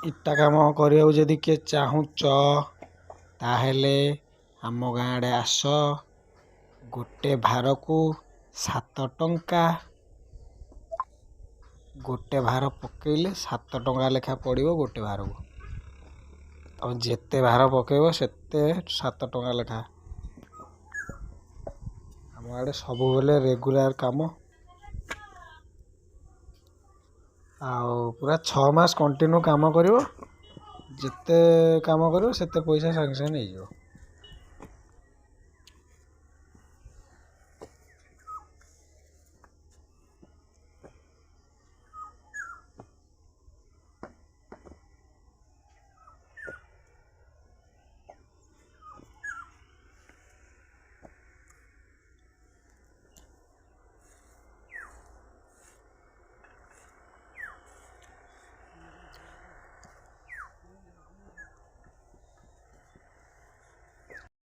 ଇଟା କାମ କରିବାକୁ ଯଦି କିଏ ଚାହୁଁଛ ତାହେଲେ ଆମ ଗାଁ ଆଡ଼େ ଆସ। ଗୋଟେ ଭାରକୁ 7 ଟଙ୍କା। ଗୋଟେ ଭାର ପକେଇଲେ 7 ଟଙ୍କା ଲେଖା ପଡ଼ିବ ଗୋଟେ ଭାରକୁ। ତମେ ଯେତେ ଭାର ପକେଇବ ସେତେ 7 ଟଙ୍କା ଲେଖା। ଆମ ଆଡ଼େ ସବୁବେଳେ ରେଗୁଲାର କାମ। ଆଉ ପୁରା 6 ମାସ କଣ୍ଟିନ୍ୟୁ କାମ କରିବ। ଯେତେ କାମ କରିବ ସେତେ ପଇସା ସାଙ୍ଗେ ସାଙ୍ଗେ ନେଇଯିବ।